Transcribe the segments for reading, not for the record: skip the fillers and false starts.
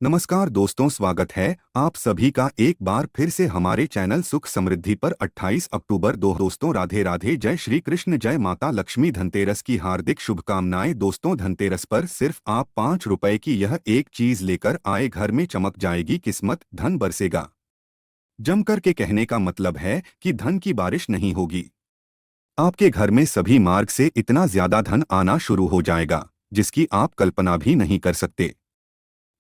नमस्कार दोस्तों, स्वागत है आप सभी का एक बार फिर से हमारे चैनल सुख समृद्धि पर 28 अक्टूबर दो। दोस्तों राधे राधे, जय श्री कृष्ण, जय माता लक्ष्मी। धनतेरस की हार्दिक शुभकामनाएं। दोस्तों धनतेरस पर सिर्फ आप 5 रुपए की यह एक चीज लेकर आए, घर में चमक जाएगी किस्मत, धन बरसेगा। जमकर के कहने का मतलब है कि धन की बारिश नहीं होगी। आपके घर में सभी मार्ग से इतना ज्यादा धन आना शुरू हो जाएगा जिसकी आप कल्पना भी नहीं कर सकते।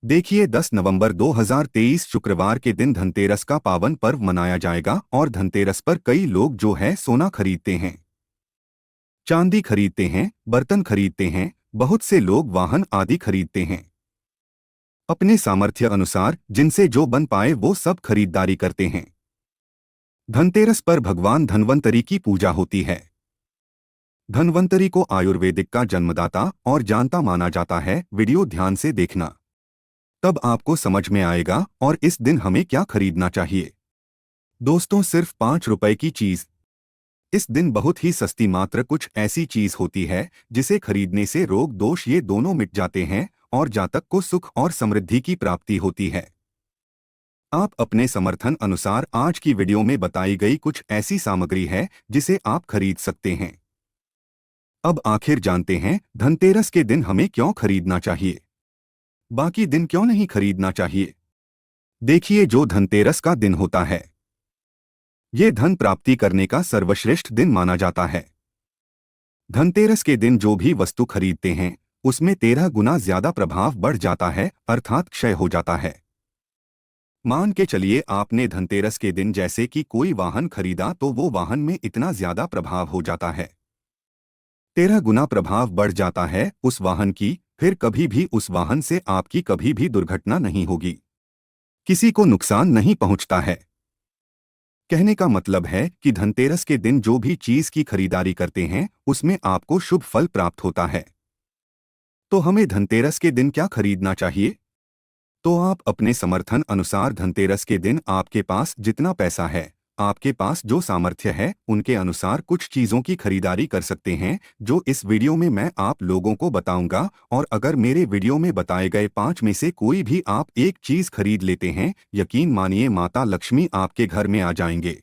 देखिए 10 नवंबर 2023 शुक्रवार के दिन धनतेरस का पावन पर्व मनाया जाएगा और धनतेरस पर कई लोग जो है सोना खरीदते हैं, चांदी खरीदते हैं, बर्तन खरीदते हैं, बहुत से लोग वाहन आदि खरीदते हैं। अपने सामर्थ्य अनुसार जिनसे जो बन पाए वो सब खरीदारी करते हैं। धनतेरस पर भगवान धन्वंतरी की पूजा होती है। धन्वंतरी को आयुर्वेदिक का जन्मदाता और जानता माना जाता है। वीडियो ध्यान से देखना, तब आपको समझ में आएगा और इस दिन हमें क्या खरीदना चाहिए। दोस्तों सिर्फ 5 रुपए की चीज। इस दिन बहुत ही सस्ती मात्र कुछ ऐसी चीज होती है जिसे खरीदने से रोग दोष ये दोनों मिट जाते हैं और जातक को सुख और समृद्धि की प्राप्ति होती है। आप अपने समर्थन अनुसार आज की वीडियो में बताई गई कुछ ऐसी सामग्री है जिसे आप खरीद सकते हैं। अब आखिर जानते हैं धनतेरस के दिन हमें क्यों खरीदना चाहिए, बाकी दिन क्यों नहीं खरीदना चाहिए। देखिए, जो धनतेरस का दिन होता है ये धन प्राप्ति करने का सर्वश्रेष्ठ दिन माना जाता है। धनतेरस के दिन जो भी वस्तु खरीदते हैं उसमें 13 गुना ज्यादा प्रभाव बढ़ जाता है, अर्थात क्षय हो जाता है। मान के चलिए आपने धनतेरस के दिन जैसे कि कोई वाहन खरीदा तो वो वाहन में इतना ज्यादा प्रभाव हो जाता है, 13 गुना प्रभाव बढ़ जाता है उस वाहन की। फिर कभी भी उस वाहन से आपकी कभी भी दुर्घटना नहीं होगी, किसी को नुकसान नहीं पहुंचता है। कहने का मतलब है कि धनतेरस के दिन जो भी चीज की खरीदारी करते हैं उसमें आपको शुभ फल प्राप्त होता है। तो हमें धनतेरस के दिन क्या खरीदना चाहिए? तो आप अपने समर्थन अनुसार धनतेरस के दिन आपके पास जितना पैसा है, आपके पास जो सामर्थ्य है उनके अनुसार कुछ चीजों की खरीदारी कर सकते हैं जो इस वीडियो में मैं आप लोगों को बताऊंगा। और अगर मेरे वीडियो में बताए गए 5 में से कोई भी आप एक चीज खरीद लेते हैं, यकीन मानिए माता लक्ष्मी आपके घर में आ जाएंगे,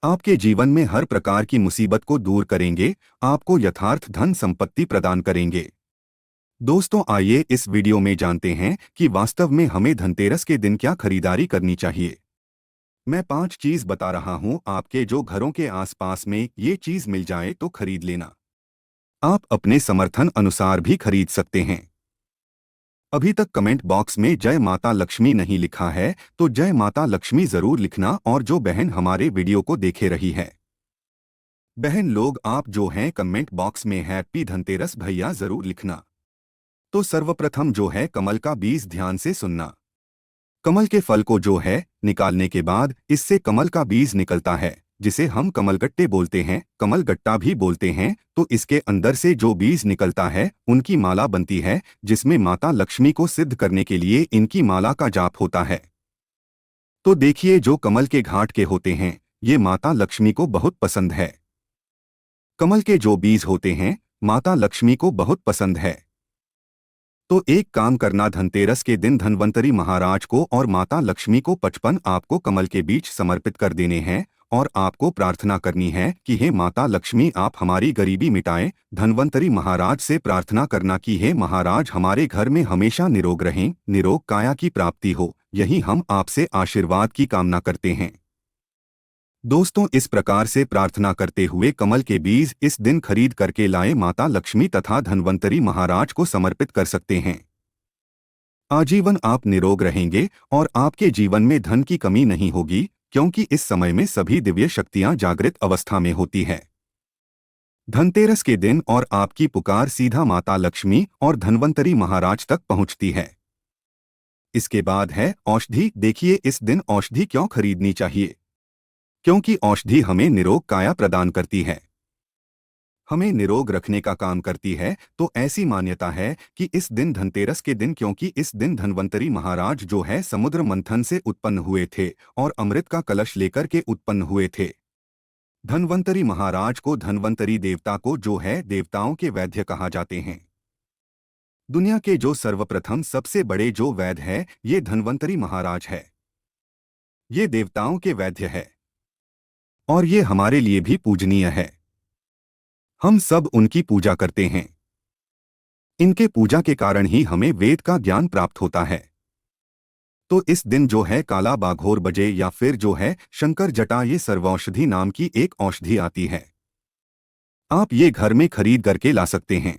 आपके जीवन में हर प्रकार की मुसीबत को दूर करेंगे, आपको यथार्थ धन संपत्ति प्रदान करेंगे। दोस्तों आइए इस वीडियो में जानते हैं कि वास्तव में हमें धनतेरस के दिन क्या खरीदारी करनी चाहिए। मैं 5 चीज बता रहा हूं, आपके जो घरों के आसपास में ये चीज मिल जाए तो खरीद लेना। आप अपने समर्थन अनुसार भी खरीद सकते हैं। अभी तक कमेंट बॉक्स में जय माता लक्ष्मी नहीं लिखा है तो जय माता लक्ष्मी जरूर लिखना। और जो बहन हमारे वीडियो को देखे रही है, बहन लोग आप जो हैं कमेंट बॉक्स में हैप्पी धनतेरस भैया जरूर लिखना। तो सर्वप्रथम जो है कमल का बीज ध्यान से सुनना। कमल के फल को जो है निकालने के बाद इससे कमल का बीज निकलता है जिसे हम कमलगट्टे बोलते हैं, कमलगट्टा भी बोलते हैं। तो इसके अंदर से जो बीज निकलता है उनकी माला बनती है जिसमें माता लक्ष्मी को सिद्ध करने के लिए इनकी माला का जाप होता है। तो देखिए, जो कमल के घाट के होते हैं ये माता लक्ष्मी को बहुत पसंद है। कमल के जो बीज होते हैं माता लक्ष्मी को बहुत पसंद है। तो एक काम करना, धनतेरस के दिन धन्वंतरी महाराज को और माता लक्ष्मी को 55 आपको कमल के बीज समर्पित कर देने हैं और आपको प्रार्थना करनी है कि हे माता लक्ष्मी आप हमारी गरीबी मिटाएं। धन्वंतरी महाराज से प्रार्थना करना कि हे महाराज हमारे घर में हमेशा निरोग रहें, निरोग काया की प्राप्ति हो, यही हम आपसे आशीर्वाद की कामना करते हैं। दोस्तों इस प्रकार से प्रार्थना करते हुए कमल के बीज इस दिन खरीद करके लाए माता लक्ष्मी तथा धन्वंतरी महाराज को समर्पित कर सकते हैं। आजीवन आप निरोग रहेंगे और आपके जीवन में धन की कमी नहीं होगी, क्योंकि इस समय में सभी दिव्य शक्तियां जागृत अवस्था में होती है। धनतेरस के दिन और आपकी पुकार सीधा माता लक्ष्मी और धन्वंतरी महाराज तक पहुंचती है। इसके बाद है औषधि। देखिए, इस दिन औषधि क्यों खरीदनी चाहिए? क्योंकि औषधि हमें निरोग काया प्रदान करती है, हमें निरोग रखने का काम करती है। तो ऐसी मान्यता है कि इस दिन धनतेरस के दिन, क्योंकि इस दिन धन्वंतरी महाराज जो है समुद्र मंथन से उत्पन्न हुए थे और अमृत का कलश लेकर के उत्पन्न हुए थे। धन्वंतरी महाराज को, धन्वंतरी देवता को जो है देवताओं के वैद्य कहा जाते हैं। दुनिया के जो सर्वप्रथम सबसे बड़े जो वैद्य है ये धन्वंतरी महाराज है। ये देवताओं के वैद्य है और ये हमारे लिए भी पूजनीय है। हम सब उनकी पूजा करते हैं। इनके पूजा के कारण ही हमें वेद का ज्ञान प्राप्त होता है। तो इस दिन जो है काला बाघोर बजे या फिर जो है शंकर जटा ये सर्वौषधि नाम की एक औषधि आती है। आप ये घर में खरीद करके ला सकते हैं।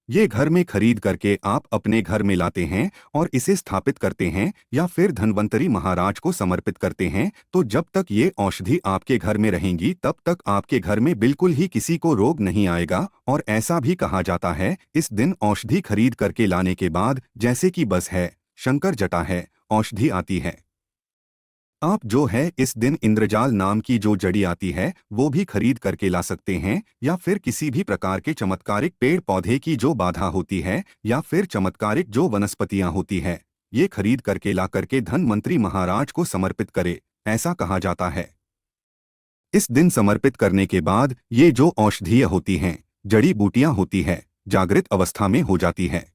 ये घर में खरीद करके आप अपने घर में लाते हैं और इसे स्थापित करते हैं या फिर धन्वंतरी महाराज को समर्पित करते हैं। तो जब तक ये औषधि आपके घर में रहेंगी तब तक आपके घर में बिल्कुल ही किसी को रोग नहीं आएगा। और ऐसा भी कहा जाता है इस दिन औषधि खरीद करके लाने के बाद, जैसे कि बस है, शंकर जटा है, औषधि आती है, आप जो है इस दिन इंद्रजाल नाम की जो जड़ी आती है वो भी खरीद करके ला सकते हैं। या फिर किसी भी प्रकार के चमत्कारिक पेड़ पौधे की जो बाधा होती है या फिर चमत्कारिक जो वनस्पतियां होती है ये खरीद करके ला करके धन्वंतरी महाराज को समर्पित करे, ऐसा कहा जाता है। इस दिन समर्पित करने के बाद ये जो औषधीय होती हैं, जड़ी बूटियां होती है, जागृत अवस्था में हो जाती है।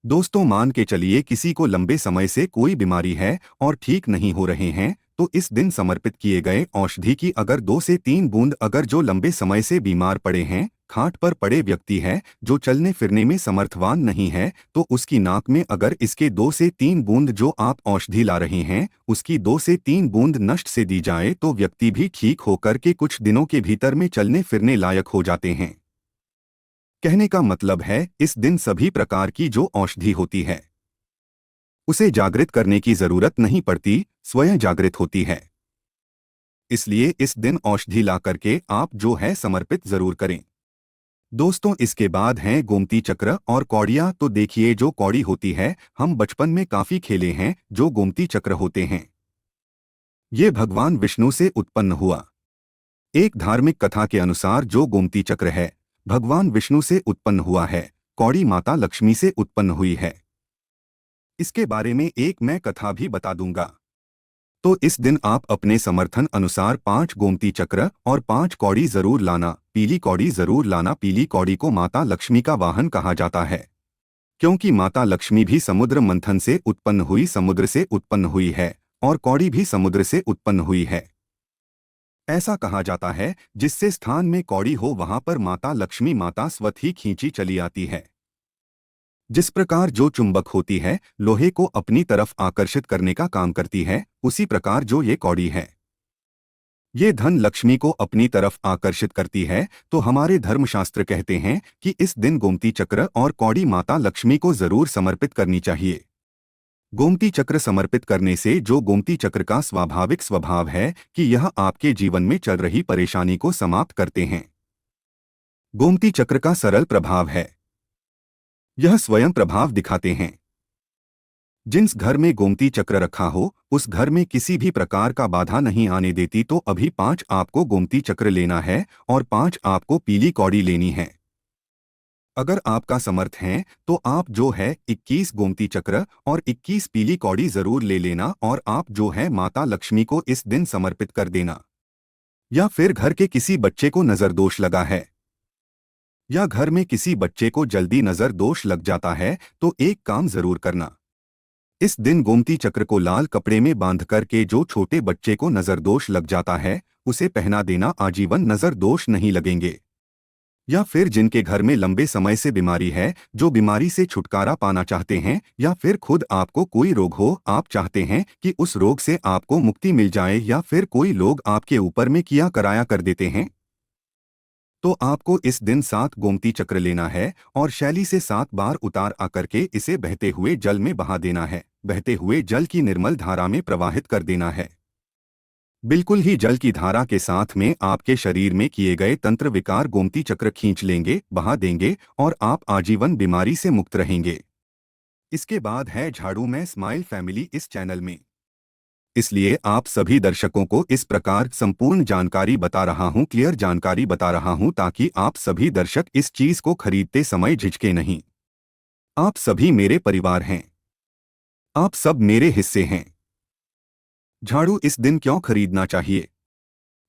दोस्तों मान के चलिए किसी को लंबे समय से कोई बीमारी है और ठीक नहीं हो रहे हैं, तो इस दिन समर्पित किए गए औषधि की अगर 2 से 3 बूंद अगर जो लंबे समय से बीमार पड़े हैं, खाट पर पड़े व्यक्ति है जो चलने फिरने में समर्थवान नहीं है, तो उसकी नाक में अगर इसके 2 से 3 बूंद जो आप औषधि ला रहे हैं उसकी 2 से 3 बूंद नष्ट से दी जाए तो व्यक्ति भी ठीक होकर के कुछ दिनों के भीतर में चलने फिरने लायक हो जाते हैं। कहने का मतलब है इस दिन सभी प्रकार की जो औषधि होती है उसे जागृत करने की जरूरत नहीं पड़ती, स्वयं जागृत होती है। इसलिए इस दिन औषधि ला करके आप जो है समर्पित जरूर करें। दोस्तों इसके बाद हैं गोमती चक्र और कौड़ियां। तो देखिए जो कौड़ी होती है हम बचपन में काफी खेले हैं। जो गोमती चक्र होते हैं ये भगवान विष्णु से उत्पन्न हुआ। एक धार्मिक कथा के अनुसार जो गोमती चक्र है भगवान विष्णु से उत्पन्न हुआ है, कौड़ी माता लक्ष्मी से उत्पन्न हुई है। इसके बारे में एक मैं कथा भी बता दूंगा। तो इस दिन आप अपने समर्थन अनुसार 5 गोमती चक्र और 5 कौड़ी जरूर लाना। पीली कौड़ी जरूर लाना। पीली कौड़ी को माता लक्ष्मी का वाहन कहा जाता है, क्योंकि माता लक्ष्मी भी समुद्र मंथन से उत्पन्न हुई, समुद्र से उत्पन्न हुई है, और कौड़ी भी समुद्र से उत्पन्न हुई है। ऐसा कहा जाता है जिससे स्थान में कौड़ी हो वहां पर माता लक्ष्मी माता स्वतः ही खींची चली आती है। जिस प्रकार जो चुंबक होती है लोहे को अपनी तरफ आकर्षित करने का काम करती है, उसी प्रकार जो ये कौड़ी है ये धन लक्ष्मी को अपनी तरफ आकर्षित करती है। तो हमारे धर्मशास्त्र कहते हैं कि इस दिन गोमती चक्र और कौड़ी माता लक्ष्मी को जरूर समर्पित करनी चाहिए। गोमती चक्र समर्पित करने से जो गोमती चक्र का स्वाभाविक स्वभाव है कि यह आपके जीवन में चल रही परेशानी को समाप्त करते हैं। गोमती चक्र का सरल प्रभाव है, यह स्वयं प्रभाव दिखाते हैं। जिस घर में गोमती चक्र रखा हो उस घर में किसी भी प्रकार का बाधा नहीं आने देती। तो अभी 5 आपको गोमती चक्र लेना है और 5 आपको पीली कौड़ी लेनी है। अगर आपका समर्थ है तो आप जो है 21 गोमती चक्र और 21 पीली कौड़ी जरूर ले लेना और आप जो है माता लक्ष्मी को इस दिन समर्पित कर देना। या फिर घर के किसी बच्चे को नजर दोष लगा है या घर में किसी बच्चे को जल्दी नजर दोष लग जाता है तो एक काम जरूर करना। इस दिन गोमती चक्र को लाल कपड़े में बांध करके जो छोटे बच्चे को नजर दोष लग जाता है उसे पहना देना, आजीवन नजर दोष नहीं लगेंगे। या फिर जिनके घर में लंबे समय से बीमारी है, जो बीमारी से छुटकारा पाना चाहते हैं, या फिर खुद आपको कोई रोग हो, आप चाहते हैं कि उस रोग से आपको मुक्ति मिल जाए, या फिर कोई लोग आपके ऊपर में किया कराया कर देते हैं, तो आपको इस दिन 7 गोमती चक्र लेना है और शैली से 7 बार उतार आकर के इसे बहते हुए जल में बहा देना है। बहते हुए जल की निर्मल धारा में प्रवाहित कर देना है। बिल्कुल ही जल की धारा के साथ में आपके शरीर में किए गए तंत्र विकार गोमती चक्र खींच लेंगे, बहा देंगे और आप आजीवन बीमारी से मुक्त रहेंगे। इसके बाद है झाड़ू में स्माइल फैमिली इस चैनल में, इसलिए आप सभी दर्शकों को इस प्रकार संपूर्ण जानकारी बता रहा हूं, क्लियर जानकारी बता रहा हूं, ताकि आप सभी दर्शक इस चीज को खरीदते समय झिझके नहीं। आप सभी मेरे परिवार हैं, आप सब मेरे हिस्से हैं। झाड़ू इस दिन क्यों खरीदना चाहिए?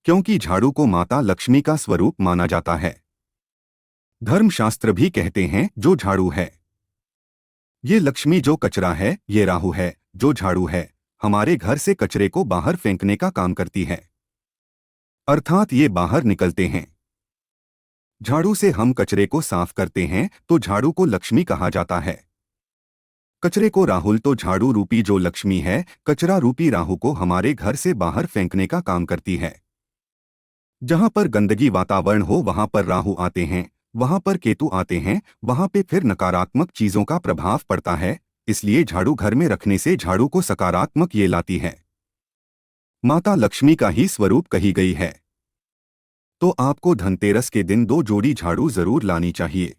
क्योंकि झाड़ू को माता लक्ष्मी का स्वरूप माना जाता है। धर्मशास्त्र भी कहते हैं जो झाड़ू है ये लक्ष्मी, जो कचरा है ये राहु है, जो झाड़ू है हमारे घर से कचरे को बाहर फेंकने का काम करती है, अर्थात ये बाहर निकलते हैं। झाड़ू से हम कचरे को साफ करते हैं तो झाड़ू को लक्ष्मी कहा जाता है। कचरे को राहुल, तो झाड़ू रूपी जो लक्ष्मी है कचरा रूपी राहु को हमारे घर से बाहर फेंकने का काम करती है। जहां पर गंदगी वातावरण हो वहां पर राहु आते हैं, वहां पर केतु आते हैं, वहां पे फिर नकारात्मक चीजों का प्रभाव पड़ता है। इसलिए झाड़ू घर में रखने से झाड़ू को सकारात्मक ये लाती है। माता लक्ष्मी का ही स्वरूप कही गई है। तो आपको धनतेरस के दिन 2 जोड़ी झाड़ू जरूर लानी चाहिए।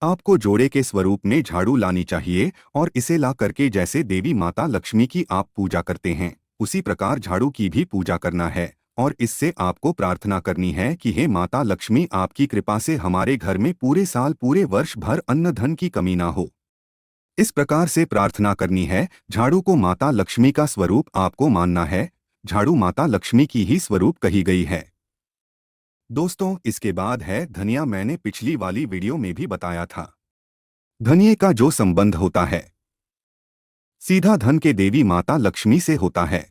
आपको जोड़े के स्वरूप में झाड़ू लानी चाहिए और इसे ला करके जैसे देवी माता लक्ष्मी की आप पूजा करते हैं उसी प्रकार झाड़ू की भी पूजा करना है और इससे आपको प्रार्थना करनी है कि हे माता लक्ष्मी, आपकी कृपा से हमारे घर में पूरे साल पूरे वर्ष भर अन्न धन की कमी ना हो। इस प्रकार से प्रार्थना करनी है। झाड़ू को माता लक्ष्मी का स्वरूप आपको मानना है। झाड़ू माता लक्ष्मी की ही स्वरूप कही गई है। दोस्तों, इसके बाद है धनिया। मैंने पिछली वाली वीडियो में भी बताया था धनिये का जो संबंध होता है सीधा धन के देवी माता लक्ष्मी से होता है।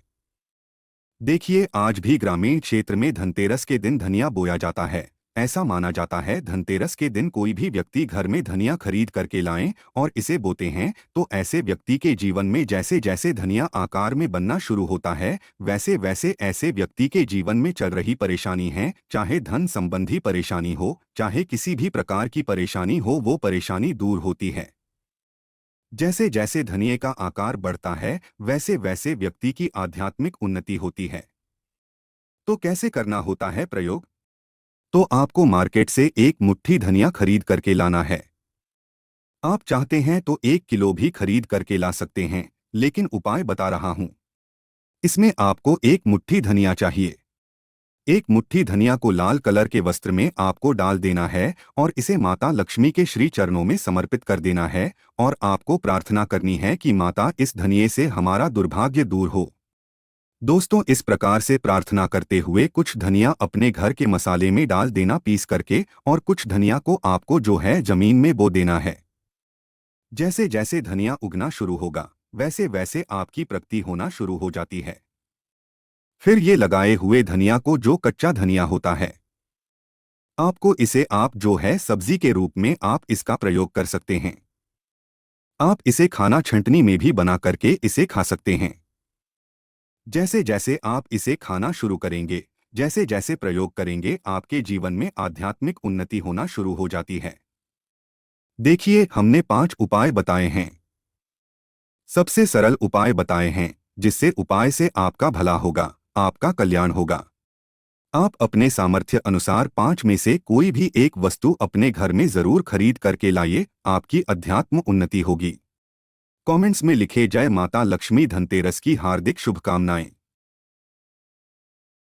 देखिए, आज भी ग्रामीण क्षेत्र में धनतेरस के दिन धनिया बोया जाता है। ऐसा माना जाता है धनतेरस के दिन कोई भी व्यक्ति घर में धनिया खरीद करके लाएं और इसे बोते हैं तो ऐसे व्यक्ति के जीवन में जैसे जैसे धनिया आकार में बनना शुरू होता है वैसे वैसे ऐसे व्यक्ति के जीवन में चल रही परेशानी है, चाहे धन संबंधी परेशानी हो चाहे किसी भी प्रकार की परेशानी हो, वो परेशानी दूर होती है। जैसे जैसे धनिये का आकार बढ़ता है वैसे वैसे व्यक्ति की आध्यात्मिक उन्नति होती है। तो कैसे करना होता है प्रयोग? तो आपको मार्केट से 1 मुट्ठी धनिया खरीद करके लाना है। आप चाहते हैं तो 1 किलो भी खरीद करके ला सकते हैं, लेकिन उपाय बता रहा हूं। इसमें आपको 1 मुट्ठी धनिया चाहिए। 1 मुट्ठी धनिया को लाल कलर के वस्त्र में आपको डाल देना है और इसे माता लक्ष्मी के श्री चरणों में समर्पित कर देना है और आपको प्रार्थना करनी है कि माता, इस धनिये से हमारा दुर्भाग्य दूर हो। दोस्तों, इस प्रकार से प्रार्थना करते हुए कुछ धनिया अपने घर के मसाले में डाल देना पीस करके और कुछ धनिया को आपको जो है जमीन में बो देना है। जैसे जैसे धनिया उगना शुरू होगा वैसे वैसे आपकी प्रगति होना शुरू हो जाती है। फिर ये लगाए हुए धनिया को, जो कच्चा धनिया होता है, आपको इसे आप जो है सब्जी के रूप में आप इसका प्रयोग कर सकते हैं। आप इसे खाना छंटनी में भी बना करके इसे खा सकते हैं। जैसे जैसे आप इसे खाना शुरू करेंगे, जैसे जैसे प्रयोग करेंगे, आपके जीवन में आध्यात्मिक उन्नति होना शुरू हो जाती है। देखिए, हमने 5 उपाय बताए हैं। सबसे सरल उपाय बताए हैं जिससे उपाय से आपका भला होगा, आपका कल्याण होगा। आप अपने सामर्थ्य अनुसार 5 में से कोई भी एक वस्तु अपने घर में जरूर खरीद करके लाइए, आपकी अध्यात्म उन्नति होगी। कमेंट्स में लिखे जय माता लक्ष्मी, धनतेरस की हार्दिक शुभकामनाएं।